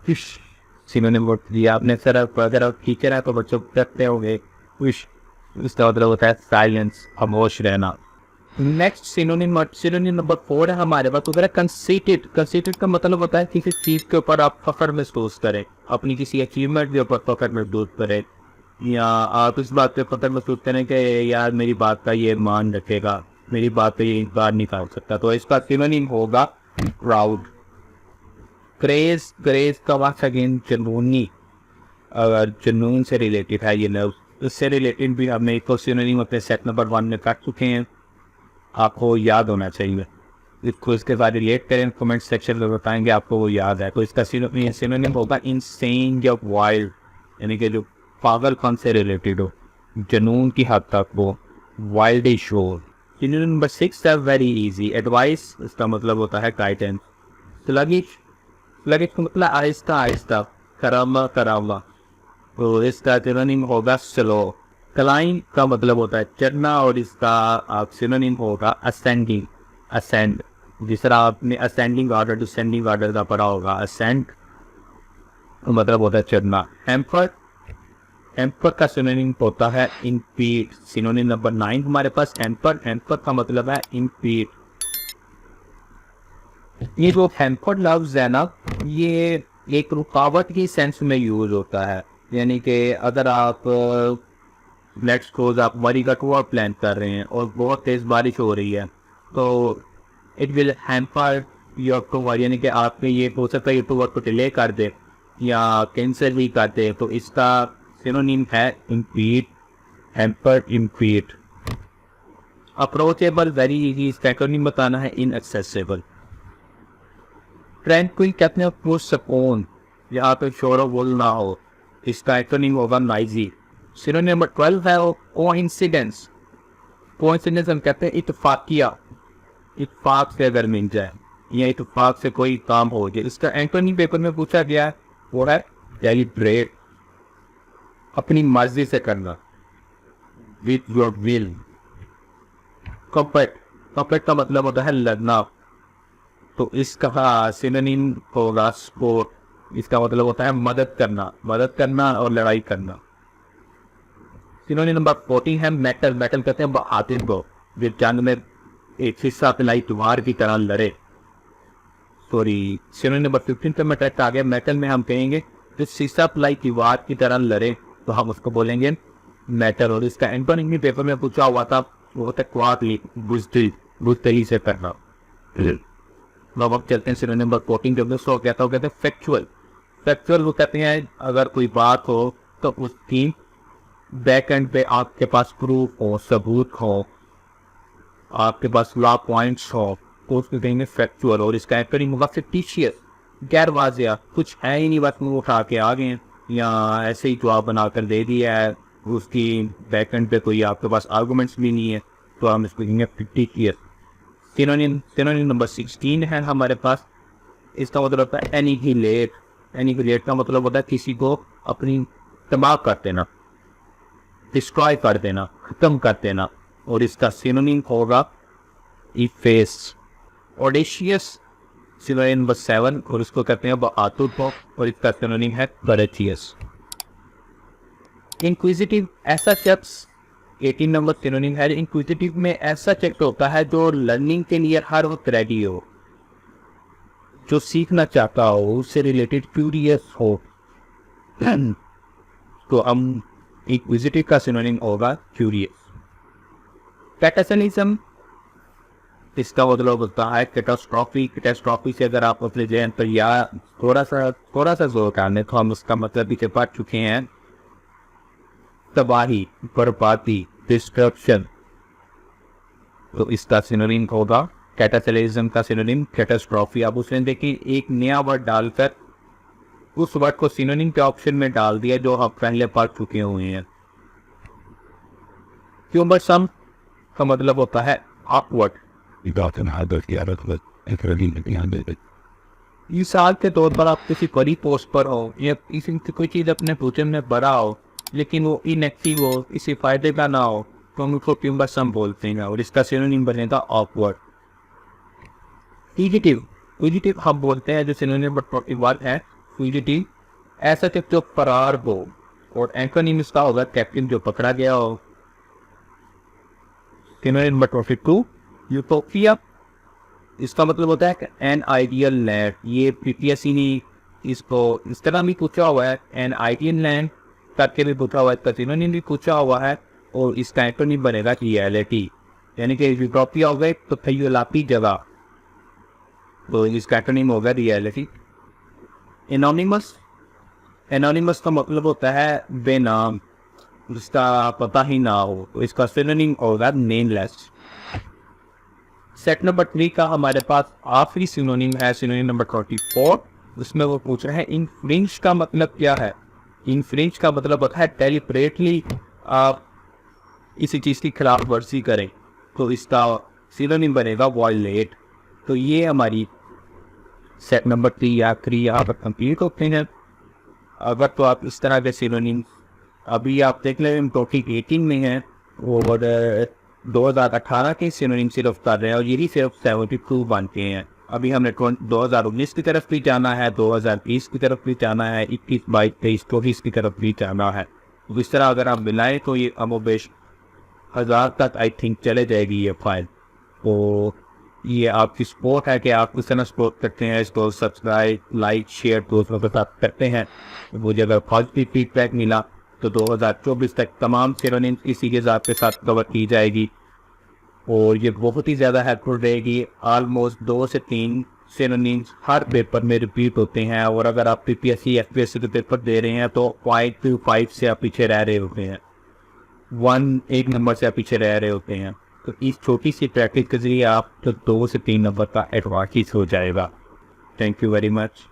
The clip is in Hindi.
सिनोनिम वर्ड दिया आपने सर। अगर आप टीचर है तो बच्चों को करते होंगे विश, इसका मतलब होता है साइलेंस, खामोश रहना। नेक्स्ट सिनोनिम नंबर 4 है हमारे पास, तो कंसीटेड। कंसीटेड का मतलब होता है किसी चीज के ऊपर आप फख्र महसूस करें, अपनी किसी अचीवमेंट के ऊपर फख्र महसूस करें, या आप इस बात पे फख्र महसूस करें कि यार मेरी बात का ये मान रखेगा, मेरी बात पे ये इनकार नहीं कर सकता, तो इसका सिनोनिम होगा प्राउड। क्रेज, क्रेज का वाक अगेन जुनूनी, अगर जुनून से रिलेटेड है ये लफ्ज, उससे रिलेटेड भी हमने एक सिनोनिम अपने सेट नंबर 1 में कर चुके हैं, आपको याद होना चाहिए। इसको इसके साथ रिलेट करें, कमेंट सेक्शन में बताएंगे आपको वो याद है। तो इसका सिनोनिम होगा इनसेन या वाइल्ड, यानी कि जो पागलपन से रिलेटेड हो, जुनून की हद तक वो, वाइल्डिश हो। सिनोनिम नंबर 6 है वेरी इजी, एडवाइस, इसका मतलब होता है गाइडेंस। स्लगिश, स्लगिश का मतलब आहिस्ता आहिस्ता, करामा करामा, तो इसका सिनोनिम होगा स्लो। क्लाइंब का मतलब होता है चढ़ना, और इसका सिनोनिम होगा असेंडिंग, असेंड। जिस तरह आपने असेंडिंग ऑर्डर डिसेंडिंग ऑर्डर का पढ़ा होगा, असेंड मतलब होता है चढ़ना। एम्पर, एम्पर का सिनोनिम होता है इम्पीड। सिनोनिम नंबर 9 हमारे पास एम्पर, एम्पर का मतलब है इम्पीड। ये जो एम्पर लफ्ज है ना, ये एक रुकावट की सेंस में यूज होता है, यानी कि अगर आप लेट्स सपोज आप मरी का टूर प्लान कर रहे हैं और बहुत तेज बारिश हो रही है, तो it will hamper your tour, यानी कि आपने ये हो सकता है ये टूर को डिले कर दे या कैंसिल भी कर दे, तो इसका सिनोनिम है impede, hamper, impede. Approachable very easy, इसका एक्रोनिम बताना है इनएक्सेसिबल। ट्रैंक्विल कहते हैं पुरसकून, यहाँ पे शोर वुल ना हो, इसका एक्रोनिम होगा नाइजी। सिनोनिम नंबर 12 है कोइंसिडेंस। कोइंसिडेंस हम कहते हैं इत्तेफाकिया, इत्तेफाक से अगर मिल जाए या इत्तेफाक से कोई काम हो जाए। इसका एंटोनिम पेपर में पूछा गया है, वो है डेलिब्रेट, अपनी मर्जी से करना, with your will. Compact, compact का मतलब होता है लड़ना, तो इसका सिनोनिम होगा स्पोर्ट, इसका मतलब होता है मदद करना, मदद करना और लड़ाई करना। सिनोनिम नंबर 14 है मेटल। मेटल कहते हैं बहादुर को, जो जंग में एक शीशा पिलाई दीवार की तरह लड़े। सॉरी, सिनोनिम नंबर 15 पे मेटल आ गया। मेटल में हम कहेंगे जो शीशा पिलाई दीवार की तरह लड़े, तो हम उसको बोलेंगे मेटल। और इसका एंटोनिम भी पेपर में पूछा हुआ था, वो होता है क्वाडली, बुजदिल, बुजदिली से करना। अब चलते हैं सिनोनिम नंबर 14 जो मिस हो गया था, वो कहते हैं फैक्चुअल। फैक्चुअल वो कहते हैं अगर कोई बात हो तो उसकी बैक एंड पे आपके पास प्रूफ हो, सबूत हो, आपके पास लॉ पॉइंट्स हो, तो उसको कहेंगे फैक्चुअल। और इसका एंटोनिम होगा फिक्टिशियस, गैर वाजिया, कुछ है ही नहीं, बस मुंह उठा के आ गए या ऐसे ही जवाब बनाकर दे दिया है, उसकी बैक एंड पे कोई आपके पास आर्गूमेंट्स भी नहीं है, तो हम इसको कहेंगे फिक्टिशियस। सिनोनिम नंबर 16 है हमारे पास, इसका मतलब होता है एनिहिलेट। एनिहिलेट का मतलब होता है किसी को अपनी तबाह कर देना, डिस्ट्रॉय कर देना, खत्म कर देना। और इसका सिनोनिम होगा इफेस। ऑडेशियस सिनोनिम नंबर 7, और इसको कहते हैं बहादुर को, और इसका सिनोनिम है करेजियस। इंक्विजिटिव, ऐसा शख्स 18 नंबर सिनोनिम है। इंक्विजिटिव में ऐसा शख्स होता है जो लर्निंग के लिए हर वक्त रेडी हो, जो सीखना चाहता हो, उससे रिलेटेड क्यूरियस हो। तो हम इंक्विजिटिव का सिनोनिम होगा क्यूरियस। कैटासनिज्म, इसका मतलब होता है कैटास्ट्रॉफी। कैटास्ट्रॉफी से अगर आप अपने जहन पर या थोड़ा सा जोर डालें तो हम उसका मतलब पीछे पढ़ चुके हैं, तबाही, बर्बादी, डिस्ट्रक्शन। तो इसका सिनोनिम होगा कैटासनिज्म का सिनोनिम कैटास्ट्रॉफी। अब उसने देखिए एक नया वर्ड डालकर उस वर्ड को सिनोनिम के ऑप्शन में डाल दिया जो हम पहले पढ़ चुके हुए हैं। क्यूमरसम का मतलब होता है ऑकवर्ड। मिसाल के तौर पर आप किसी बड़ी पोस्ट पर हो या किसी कोई चीज अपने फ्यूचर में बड़ा हो लेकिन वो इनएक्टिव हो, किसी फायदे का ना हो, तो हम उसको क्यूमरसम बोलते हैं, और इसका सिनोनिम बनेगा ऑकवर्ड। फ्यूजिटिव, फ्यूजिटिव हम बोलते हैं जो सिनोनिम नंबर 41 है फ्यूजिटिव, ऐसा टिप जो फरार हो, और एंटोनिम इसका होगा कैप्टन जो पकड़ा गया हो। सिनोनिम नंबर 22 यूटोपिया, इसका मतलब होता है एन आइडियल लैंड। ये पीपीएससी ने इसको इस तरह भी पूछा हुआ है, एन आइडियल लैंड करके भी पूछा हुआ है, इसका सिनोनिम भी पूछा हुआ है, और इसका एंटोनिम बनेगा रियलिटी, यानी कि यूटोपिया हो गए तो खयालाती जगह, तो इसका एंटोनिम होगा रियलिटी। एनोनिमस, एनोनिमस का मतलब होता है बेनाम, जिसका पता ही ना हो, तो इसका सिनोनिम होगा नेमलेस। सेट नंबर 3 का हमारे पास आखिरी सिनोनिम है, सिनोनिम नंबर 24। उसमें वो पूछ रहे हैं इनफ्रिंज का मतलब क्या है। इनफ्रिंज का मतलब होता है डेलिबरेटली आप किसी चीज़ की खिलाफ वर्जी करें, तो इसका सिनोनिम बनेगा वायलेट। तो ये हमारी सेट नंबर 3 आखिरी यहाँ पर कंप्लीट होते हैं। अगर तो आप इस तरह के सिनोनिम अभी आप देख लें, हम 2018 में हैं और 2018 के सिनोनिम सिर्फ कर रहे हैं, और यही सिर्फ 72 बनते हैं। अभी हमने 2019 की तरफ भी जाना है, 2020 की तरफ भी जाना है, 21, 22, 23, 24 की तरफ भी जाना है। तो इस तरह अगर आप मिलाएं तो ये अमोबेश 1000 तक आई थिंक चले जाएगी ये फाइल। तो ये आपकी सपोर्ट है कि आप किस तरह सपोर्ट करते हैं, इसको सब्सक्राइब, लाइक, शेयर दोस्तों के साथ करते हैं। मुझे अगर पॉजिटिव फीडबैक मिला तो 2024 तक तमाम सिनोनिम्स की सीरीज आपके साथ कवर की जाएगी, और ये बहुत ही ज़्यादा हेल्पफुल रहेगी। ऑलमोस्ट 2 से 3 सिनोनिम्स हर पेपर में रिपीट होते हैं, और अगर आप पीपीएससी एफपीएससी के पेपर दे रहे हैं तो 5 से आप पीछे रह रहे होते हैं, 1 नंबर से आप पीछे रह रहे होते हैं। तो इस छोटी सी प्रैक्टिस के जरिए आप तो 2 से 3 नंबर का एडवांटेज हो जाएगा। Thank you very much.